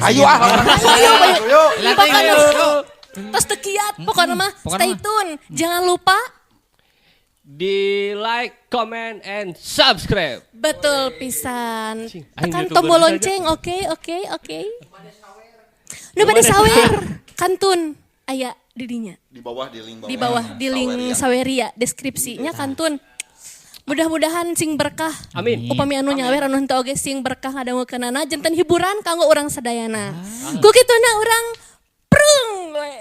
Ayo Ayo. Terus tekiat pokoknya mah stay tune. Jangan lupa di like, comment, and subscribe. betul pisan. Aing Tekan YouTuber tombol saja. lonceng, oke. Nu bade sawer, kantun aya didinya. Di bawah di link Di bawah di link Saweria deskripsinya kantun. Mudah-mudahan sing berkah. Amin. Upami anu nyawer anu henteu oge sing berkah ngadangukeunana janten hiburan kanggo urang sadayana. Ku kituna urang prung we.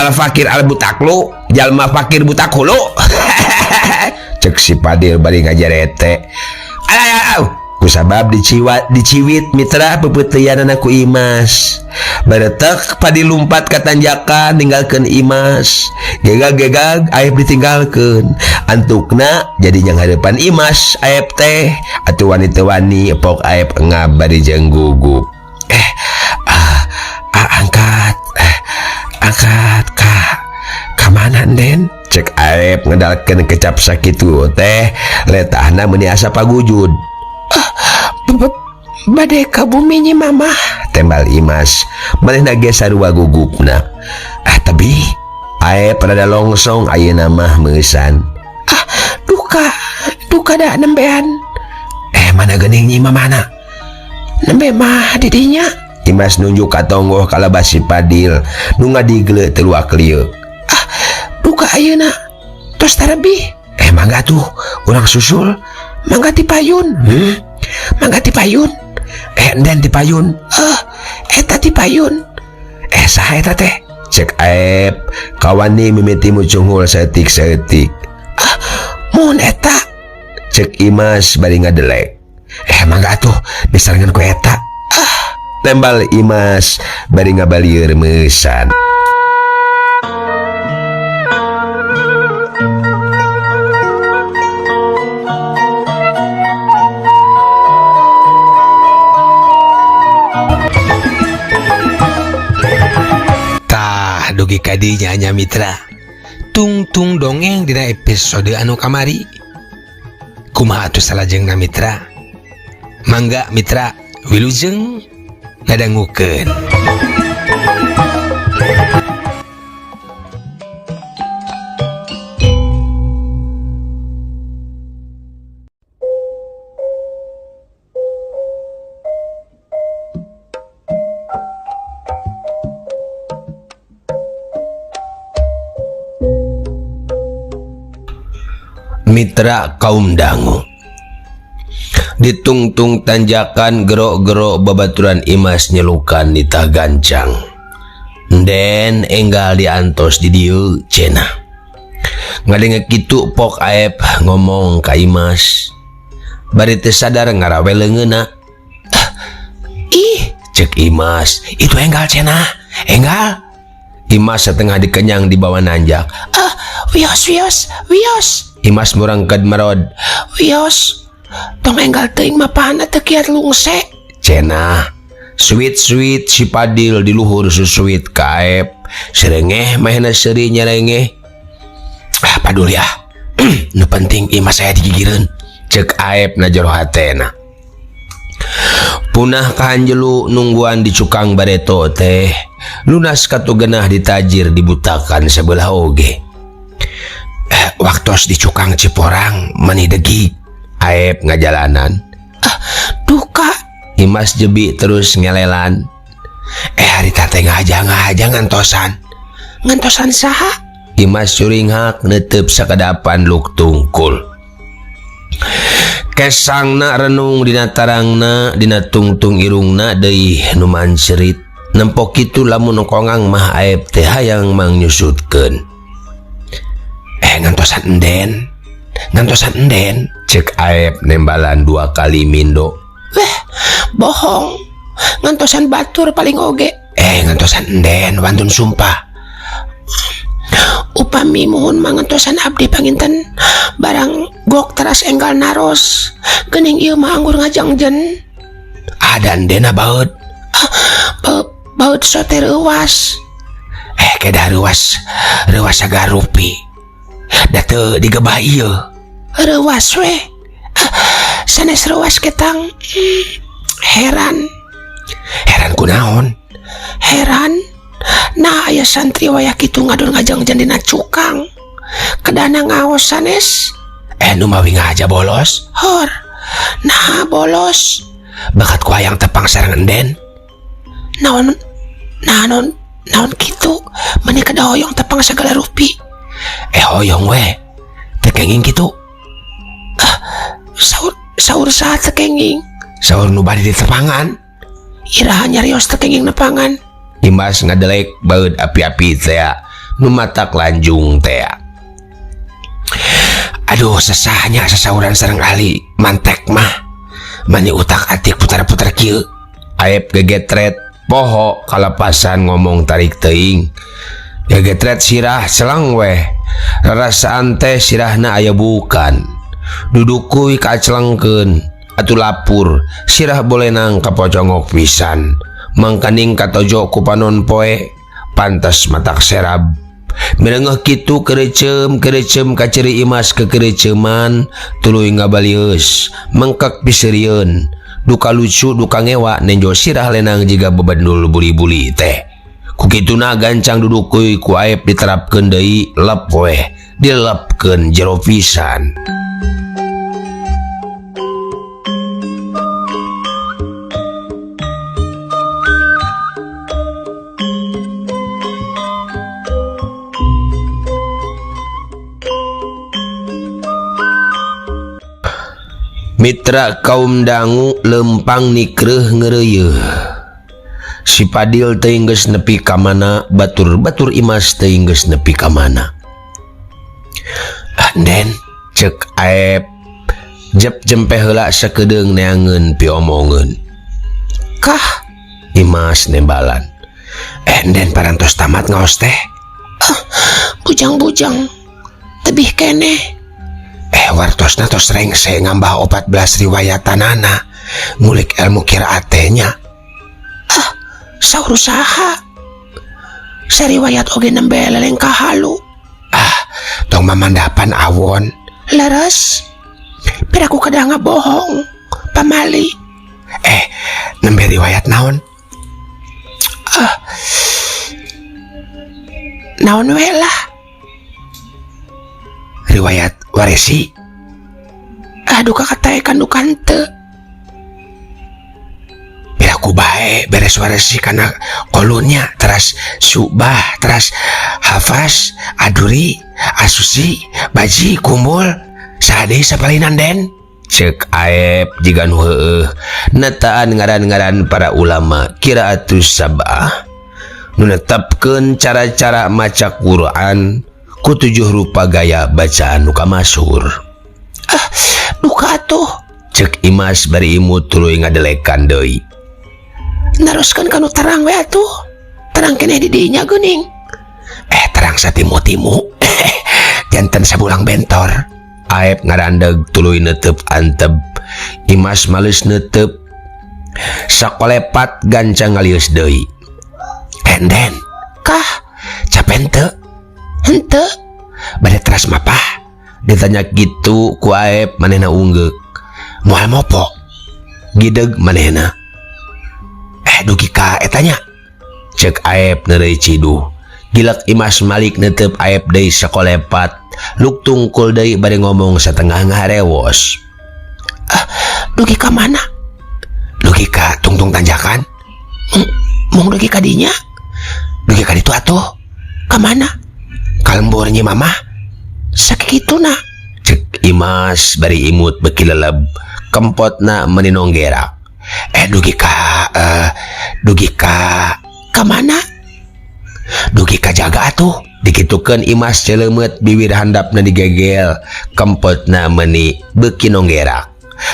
Al fakir al butaklu, jalma fakir butak hulu. Cek si Padil bari ngajarete. Kusabab diciwit mitra pepeuteyan ku Imas. Baretek Padil lumpat ka tanjakan ninggalkeun Imas. Gegag aib ditinggalkeun. Antukna jadi yang hadapan Imas aib teh atuh wanita-wani pok aib ngabari jeung gugup. Angkat ka mana Den? Cek aib ngedalkeun kecap sakitu teh letahna meuni asa pagujud. Bade ka bumi nyi mamah tembal Imas manehna ge sarua gugupna. Tapi aib rada longsong ayeuna mah meusan. Duka da nembean. Mana geuning nyi mamana? Nembe mah didinya. Imas nunjuk ka tonggoh kalabas si Padil nu ngadigle teu luak lieu. Duka ayeuna tos tarabi. Mangga tuh urang susul. Mangga ti payun. Mangga ti payun. Enden ti payun. Eta ti payun. Saha eta teh? Cek aib kawani mimiti mucunghul saeutik-saeutik. Mun eta. Cek Imas bari ngadelek. Mangga tuh disarengan ku eta. Tembal Imas bari ngabalieur meusan. Tah dugi kadinya nya mitra. Tungtung dongeng dina episode anu kamari. Kumaha atuh salajengna mitra? Mangga mitra wilujeng ngadangukeun. Mitra kaum dangu. Ditungtung tanjakan gerok-gerok babaturan Imas nyelukan di tah gancang. Den enggal diantos di dieu cenah. Ngadenge kitu pok aib ngomong ka Imas. Bari teu sadar ngarawe leungeunna. Cek Imas, itu enggal cenah. Enggal. Imas setengah dikenyang di bawah nanjak. Wios. Imas murangkad marod. Wios. Tong enggal teuing mapana teu kiat lungse. Cenah. Sweet si Padil di luhur susuit kaep. Serengeh mahena seuri nyerengeh. Paduli nu penting Imas saya digigireun. Cek aep na jero hatena. Punah kahanjelu nungguan di cukang bareto teh. Lunas katugenah ditajir dibutakan sebelah oge. Waktos di cukang Ciporang meni degi. Aep ngajalanan. Duka. Imas jebi terus ngelelan. Harita teh ngaja ngantosan. Ngantosan saha? Imas curing hak neuteup sakadapan luk tungkul. Kesangna renung dina tarangna dina tungtung irungna deui nu mancerit. Nempok kitu lamun kongang mah aep teh hayang mangnyusutkeun. Ngantosan enden. Cek aep nembalan 2 kali mindo. Bohong. Ngantosan batur paling oge. Ngantosan enden wantun sumpah. Upami muhun mangantosan abdi panginten barang gok teras enggal naros. Geuning ieu mah anggur ngajangjen. Ada endena baut. Baut sote reuwas. Kedah reuwas sagarupi. Da teu digebah ieu. Reuwas we. sanes ruas ketang. Heran kunaon? Heran nah aya santri waya kitu ngadon ngajeng dina cukang kedana ngaos sanes nu mawi ngaja bolos hor nah bolos bakat ku hayang tepang sareng enden naon kitu mani kada hoyong tepang segala rupi hoyong we tekenging kitu sahur saat tekenging sahur nu bade di tepangan iraha nyarios tekenging nepangan Imas ngadelek baud api-api teh nu matak lanjung teh aduh sesahnya sasauran sareng ahli mantek mah mani utak atik putar-putar kieu aep gegetret poho kalapasan ngomong tarik teuing gegetret sirah selang weh rarasaan teh sirahna aya bukan duduk kuy kacelengkeun atuh lapur sirah boleh nang kapocongok pisan mangkaning katojo ku panon poe pantas matak serab mirengeuh kitu kerecem kaciri Imas kekereceman tuluy ngabalieus mengkek piseurieun duka lucu duka ngewa nenjo sirah lenang jiga bebandul buli-buli teh ku kituna gancang duduk kuy ku aep diterapkeun deui lep weh dilepkeun jero pisan. Mitra kaum dangu lempang nikreuh ngeureuyeun si Padil teh geus nepi ka mana batur Imas teh geus nepi ka mana den ceuk aep jep jempe heula sakedeung neangeun piomongeun kah Imas nembalan den parantos tamat ngaos teh bujang tebih keneh wartosna tos rengse ngambah 14 riwayatanana ngulik ilmu qiraatnya saur saha sariwayat oge nembe leleng kahalu tong mamandapan awon leres piraku kada ngabohong pamali nembe riwayat naon naon we lah riwayat waresi duka kataekan dukan teu piraku bae beres waresi kana kolunnya teras subah teras hafaz aduri asusi baji kumpul sade sapalinan den ceuk aep jiga nu heueuh nataan ngaran-ngaran para ulama qiraatus sab'ah nu netepkeun cara-cara maca Quran ku 7 rupa gaya bacaan nu kamasyhur duka atuh ceuk Imas bari imut tuluy ngadelekan deui naroskeun kanu terang we atuh terang keneh di dinya geuning terang satimu-timu janten sabulang bentor aep ngarandeg tuluy neuteup anteb Imas males neuteup sakolepat gancang ngalius deui den kah capen teu henteu bade teras mapah ditanya gitu ku aep manehna ungeuk moal mopo gideg manehna dugi ka etanya ceuk aep neureuy ciduh gilak Imas malik neuteup aep deui sakolepat luk tungkul deui bade ngomong satengah ngaharewos dugi ka mana dugi ka tungtung tanjakan mung dugi ka dinya dugi ka ditu atuh ka mana ka lembur nyi mamah sakituna cek Imas bari imut beki leleb kempotna meninong gerak dugi ka mana dugi ka jaga atuh dikitukeun Imas celeumeut bibir handapna digegel kempotna meni beki nonggerak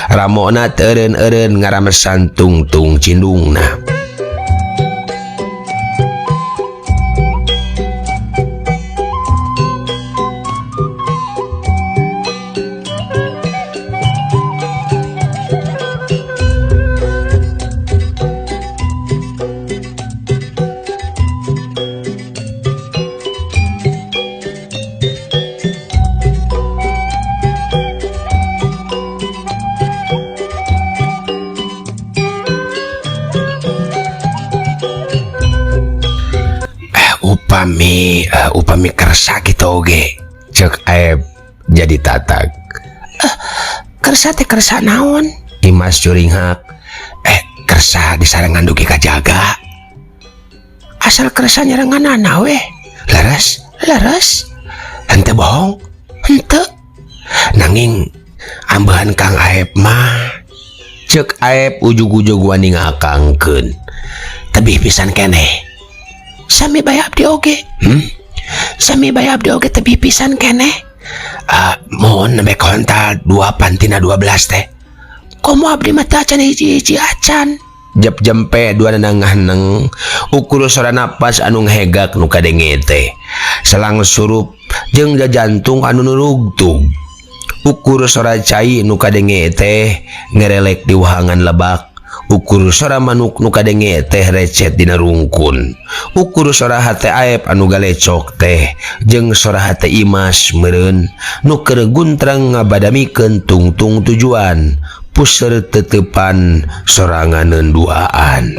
ramona teureun-eureun ngaramesan tungtung cindungna. upami kersa gitu oge, cek Aep jadi tatag. Kersa teh kersa naon? Imas curinghak. Kersa disarengan dugi kajaga. Asal kersa nyarenganana weh. Leres. Henteu bohong, henteu. Nanging ambahan Kang Aep mah, cek Aep ujug-ujug wani ngakangkeun. Tebih pisan keneh. Sami bae abdi oge. Sami bae abdi oge tebih pisan keneh. Mohon nembe kontal 2 pantina 12 teh. Komo abdi mah teh acan hiji-hiji acan. Jep jempe dua nanang ukur suara napas anu ngehegak nu kadenge teh. Selang surup jeung jajantung anu nurugtug. Ukur suara cai nu kadenge teh ngerelek di wahangan lebak. Ukur suara manuk nu kadenge teh recet dina rungkun. Ukur suara hate Aep anu galecok teh jeung suara hate Imas meureun nu keur guntrang ngabadamikeun tungtung tujuan puser tetepan soranganeun duaan.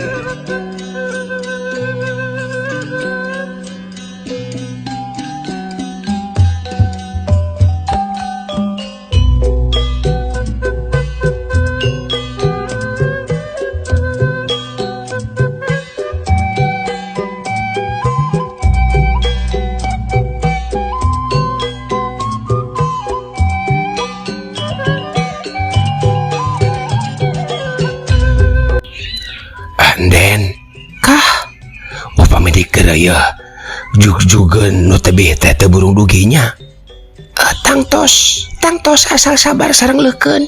Den kah upami dikeraya jug-jugen nu tebih teh teu burung duginya. Tangtos asal sabar sareng leukeun.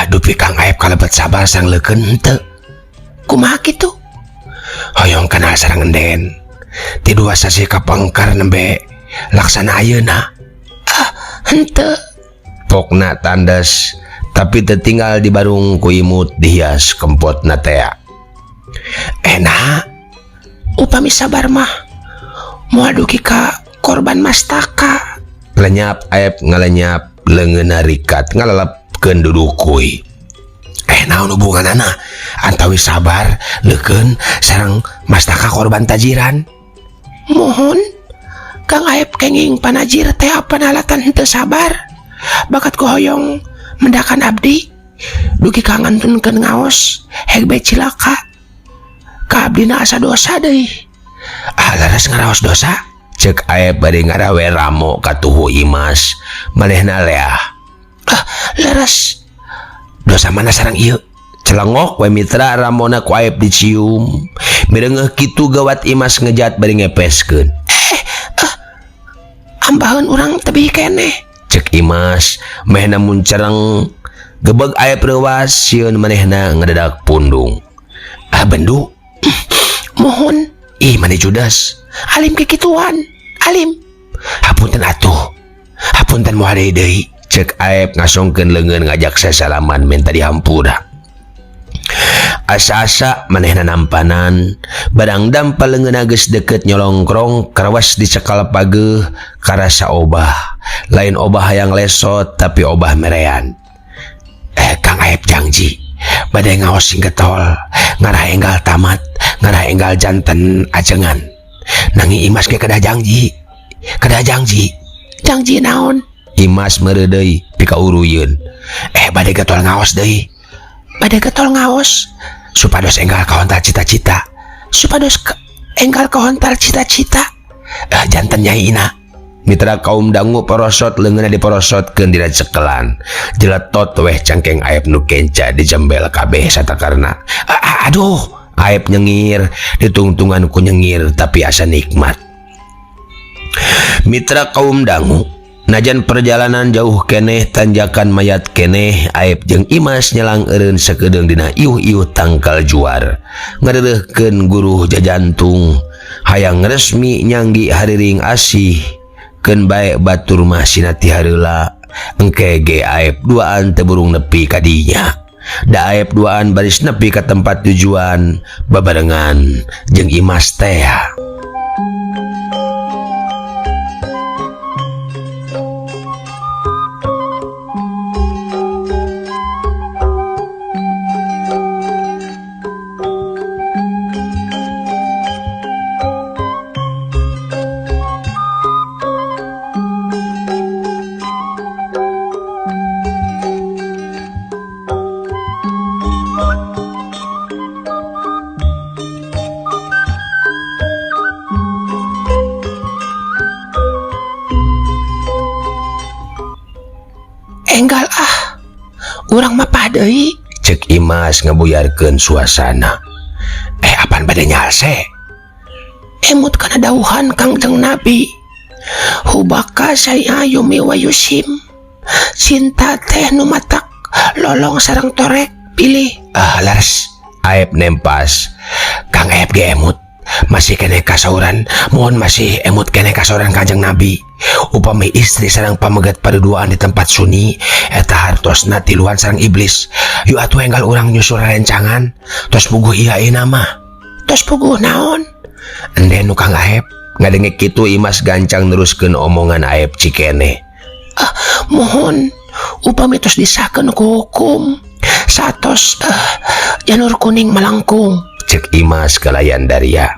Dupi Kang Aep kalebet sabar sareng leukeun henteu. Kumaha kitu? Hoyong kenal sareng Den. Ti dua sasi kapangkar nembe laksana ayeuna. Henteu. Pokna tandas tapi tertinggal di barung ku imut dihias kempotna teh. Enak upami sabar mah moal dugi ka korban mastaka. Lenyap Aep ngalenyap leungeunna rikat ngalelepkeun dudukuy. Naon hubunganana antawi sabar leukeun sareng mastaka korban tajiran? Mohon Kang Aep kenging panajir teh panalatan henteu sabar. Bakat ku hoyong mendakan abdi dugi kangantunkeun ngaos heg bae cilaka. Ka abdina asa dosa deui. Laras ngaraos dosa? Cek Aep bari ngarawe ramo katuhu Imas. Manehna leah. Laras. Dosa mana sareng ieu? Celengok we mitra ramona ku Aep dicium. Mireungeuh kitu gawat Imas ngejat bari ngepeskeun. Ambaheun urang tebih keneh. Cek Imas mehna mun cereng. Gebeg Aep reuwas sieun manehna ngadedak pundung. Bendu. Mohon. Mani judas. Alim kekituan. Alim. Hapunten atuh. Hapunten moal deui. Cek Aep ngasongkeun leungeun ngajak sasalaman minta dihampura. Asa-asa manehna nampanan. Barang dampal leungeunna geus deukeut nyolongkrong karawas dicekal pageuh karasa obah. Lain obah hayang lesot tapi obah merean. Kang Aep janji badai ngaos sing getol ngarah enggal tamat ngarah enggal janten ajengan. Nangi Imas ge kedah janji naon? Imas meureuh deui pika uruyeun. Badai getol ngaos deui. Badai getol ngaos supados enggal kahontal cita-cita. Janten nyaina. Mitra kaum dangu porosot leungeunna diporosotkeun dina cekelan. Jeletot weh cangkeng Aep nu kenca dijembel kabeh satakarna. Aduh, Aep nyengir, ditungtungan ku nyengir tapi asa nikmat. Mitra kaum dangu, najan perjalanan jauh keneh tanjakan mayat keneh, Aep jeung Imas nyelang eureun sakedeung dina iuh-iuh tangkal juar. Ngareureuhkeun guruh jajantung, hayang resmi nyanggi hariring asih. Keun bae batur mah sinati hareula engke ge Aep duaan teu burung nepi ka dinya. Da Aep duaan baris nepi ka tempat tujuan babarengan jeung Imas teh. urang mah padeuy, cek Imas ngabuyarkeun suasana. Apaan bade nyalse? Emut kana dawuhan Kangjeng Nabi. Hubaka saya yumi wa yusim. Cinta teh nu matak lolong sareng torek pilih. Laras Aep nempas. Kang Aep ge emut masih kene kasauran, mohon masih emut kene kasauran Kanjeng Nabi. Upami istri sareng pamegat paduduaan di tempat sunyi eta hartosna tiluan sareng iblis. Yu atuh enggal urang nyusul rencangan tos puguh iyaeuna mah. Tos puguh naon? Ende nu Kang Aep ngadenge kitu Imas gancang neruskeun omongan Aep cikene. Mohon upami tos disahkeun ku hukum satos janur kuning melengkung, cek Imas kalayan Daria.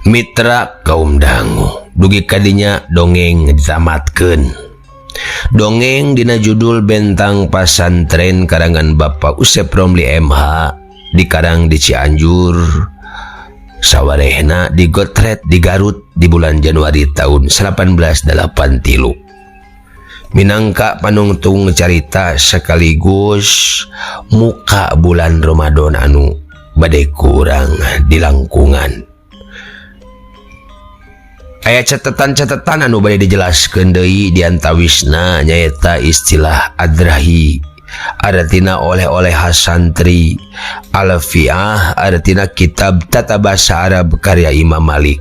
Mitra kaum dangu, dugi kadinya dongeng ditamatkeun. Dongeng dina judul Bentang Pasantren karangan Bapak Usep Romli MH, dikarang di Cianjur, sawarehna digotret di Garut di bulan Januari tahun 1883. Minangka panungtung carita sekaligus muka bulan Ramadan anu bade kurang di langkungan. Aya catatan-catatan anu bade dijelaskeun deui di antawisna nyaeta istilah adrahi, artina oleh-oleh santri, alfiah artina kitab tata bahasa Arab karya Imam Malik.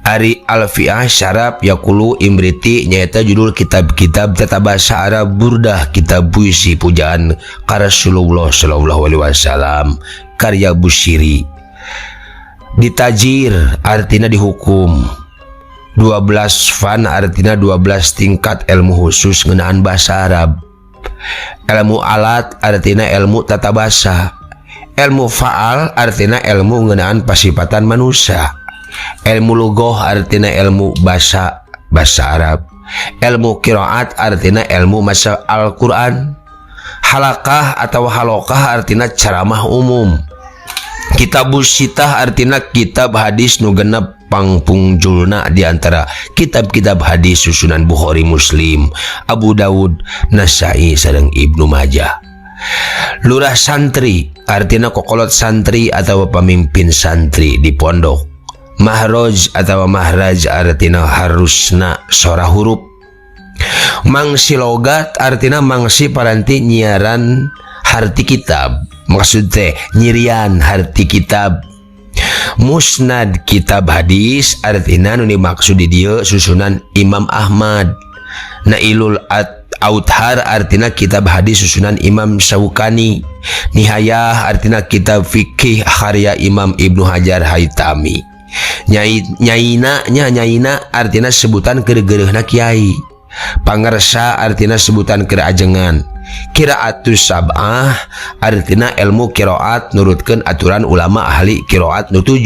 Ari alfiah syarab yakulu imriti nyaeta judul kitab-kitab tata bahasa Arab Burdah, kitab puisi pujaan ka Rasulullah sallallahu alaihi wasallam karya Busyiri. Ditajir artinya dihukum. 12 fan artinya 12 tingkat ilmu khusus ngeunaan bahasa Arab. Ilmu alat artinya ilmu tata bahasa. Ilmu faal artinya ilmu ngeunaan pasifatan manusia. Ilmu lughah artinya ilmu bahasa Arab. Ilmu qiraat artinya ilmu maca Al-Qur'an. Halakah atau halokah artinya ceramah umum. Kitabus Sitah artina kitab hadis nu genep pangpungjulna di antara kitab-kitab hadis susunan Bukhari, Muslim, Abu Dawud, Nasai sareng Ibnu Majah. Lurah santri artina kokolot santri atau pemimpin santri di pondok. Mahraj atau mahraj artina harusna sora huruf. Mangsi logat artina mangsi paranti nyiaran harti kitab. Maksud teh nyirian harti kitab. Musnad kitab hadis artina nu dimaksud di dieu susunan Imam Ahmad. Nailul Authar artina kitab hadis susunan Imam Syaukani. Nihayah artina kitab fikih karya Imam Ibnu Hajar Haitami. Nyaina artina sebutan keur-geureuhna kiai. Pangersa artina sebutan keur ajengan. Qiraatus sab'ah artina ilmu qiraat nurutkeun aturan ulama ahli qiraat nu 7.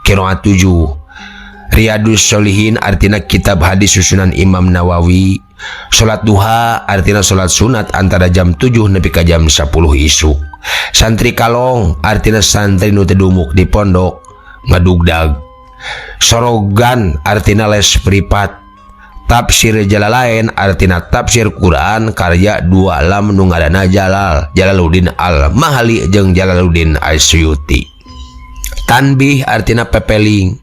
Qiraat 7. Riyadus Sholihin artina kitab hadis susunan Imam Nawawi. Salat duha artina salat sunat antara jam 7 nepi ka jam 10 isuk. Santri kalong artina santri nu teu dumuk di pondok ngadugdag. Sorogan artina les privat. Tafsir Jalalain artina tafsir Quran karya dua alam nu ngaranna Jalaluddin Al-Mahali jeung Jalaluddin Asyuti. Tanbih artina pepeling.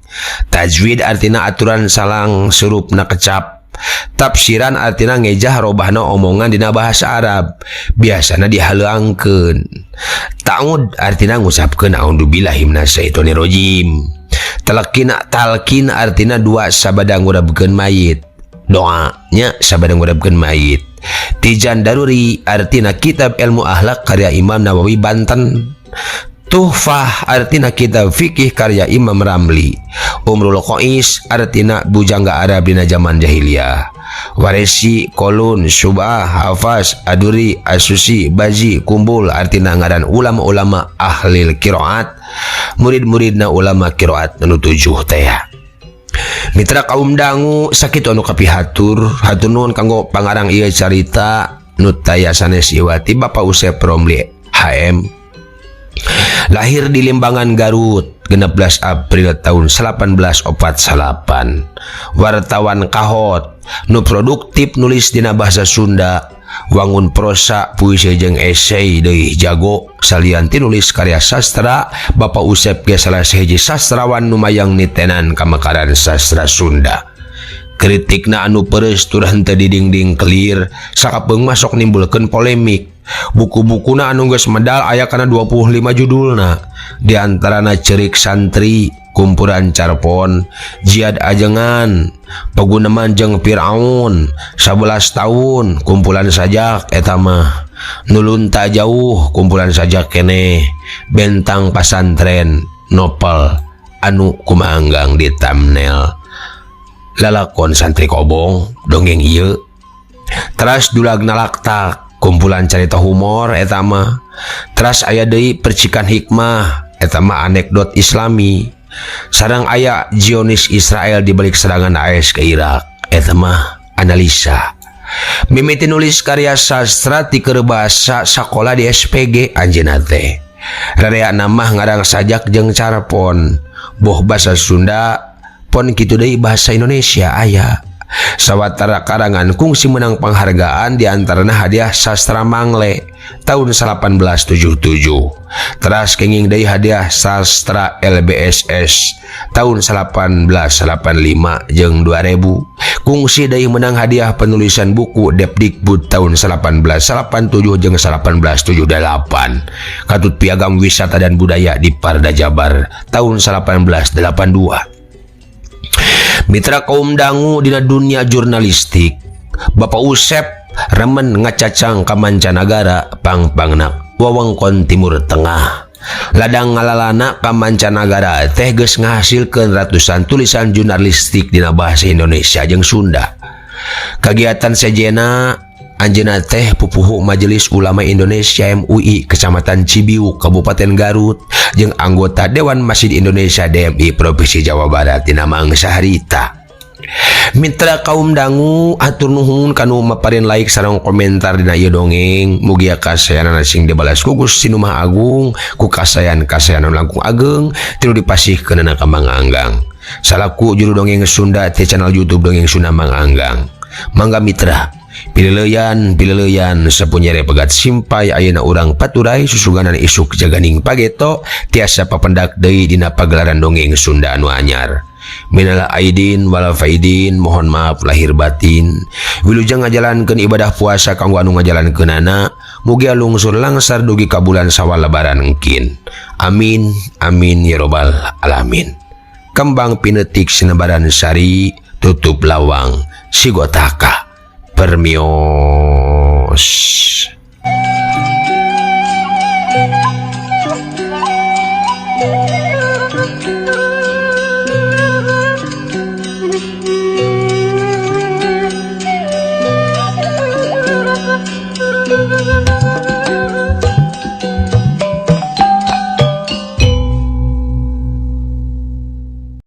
Tajwid artina aturan salang surupna kecap. Tafsiran artina ngejah robahna omongan dina bahasa Arab. Biasana dihaleuangkeun. Ta'ud artina ngusapkeun a'udzubillahi minasyaitonir rajim. Talqin artina dua sabada ngurabkeun mayit. doanya sabada ngodapkeun mayit. Tijan Daruri artina kitab ilmu akhlak karya Imam Nawawi Banten. Tuhfah artina kitab fikih karya Imam Ramli. Umrul Qais artina bujangga Arab dina zaman jahiliyah. Waresi, Kolun, Subah, Hafaz, Aduri, Asusi, Baji, Kumpul artina ngaran ulama-ulama ahli qiraat, murid-muridna ulama qiraat nu 7 teh. Mitra kaum dangu sakit anu kapihatur, hatur nuhun kanggo pangarang ieu carita nu taya sanes iwati Bapak Usep Romli HM. Lahir di Limbangan, Garut, 16 April tahun 1848. Wartawan kahot, nu produktif nulis dina bahasa Sunda, wangun prosa, puisi jeung esei deui jago, salian tinulis karya sastra. Bapak Usep ge salah sahiji sastrawan nu mayang nitenan kamakaran sastra Sunda. Kritikna anu peureuss tur henteu didingding clear, sakapeung masok nimbulkeun polemik. Buku-bukuna anu geus medal aya kana 25 judulna. Di antarana Cerik Santri, Kumpulan Carpon, Jihad Ajengan, Paguneman jeung Firaun, 11 tahun, Kumpulan Sajak eta mah. Nulun Ta Jauh, Kumpulan Sajak keneh, Bentang Pasantren, Nopel anu kumaanggang di thumbnail. Lalakon Santri Kobong, dongeng ieu. Teras Dulagna Laktak, kumpulan carita humor eta mah. Teras aya deui Percikan Hikmah eta mah anekdot Islami. Sareng aya Zionis Israel di balik serangan AS ke Irak eta mah analisa. Mimiti nulis karya sastra ti keur basa sakola di SPG anjeunna teh. Rareana mah ngarang sajak jeung carpon. Boh basa Sunda pon kitu deui bahasa Indonesia aya. Sawatara karangan kungsi menang penghargaan diantaranya hadiah sastra Mangle tahun 1877. Teras kenging deui hadiah sastra LBSS tahun 1885 jeung 2000. Kungsi deui menang hadiah penulisan buku Depdikbud tahun 1887 jeung 1878. Katut piagam wisata dan budaya di Parda Jabar tahun 1882. Mitra kaum dangu dina dunia jurnalistik, Bapak Usep remen ngacacang ka mancanagara pangpangna wewengkon Timur Tengah. Ladang ngalalana ka mancanagara teh geus ngahasilkeun ratusan tulisan jurnalistik dina bahasa Indonesia jeung Sunda. Kagiatan sejenna anjeunna teh pupuhu Majelis Ulama Indonesia MUI Kecamatan Cibiuk Kabupaten Garut jeung anggota Dewan Masjid Indonesia DMI Provinsi Jawa Barat dina mangsa harita. Mitra kaum dangu atur nuhun kanu maparin like sareng komentar dina ieu dongeng. Mugi kasayanana sing dibalas ku Gusti Nu Maha Agung ku kasayan-kasayan langkung ageng tilu dipasihkeunna ka Mang Anggang. Salaku juru dongeng Sunda ti channel YouTube Dongeng Sunda Mang Anggang. Mangga mitra pileleyan sapunyere pegat simpai ayeuna urang paturai susuganan isuk jaganing pageto tiasa papendak deui dina pagelaran dongeng Sunda anu anyar. Minal aidin wal faidin, mohon maaf lahir batin. Wilujeng ngajalankeun ibadah puasa kanggo anu ngajalankeunana mugi lungsur langsar dugi ka bulan Sawal lebaran engkin. Amin amin ya robbal alamin. Kembang pinetik sinebaran sari tutup lawang sigotaka permios.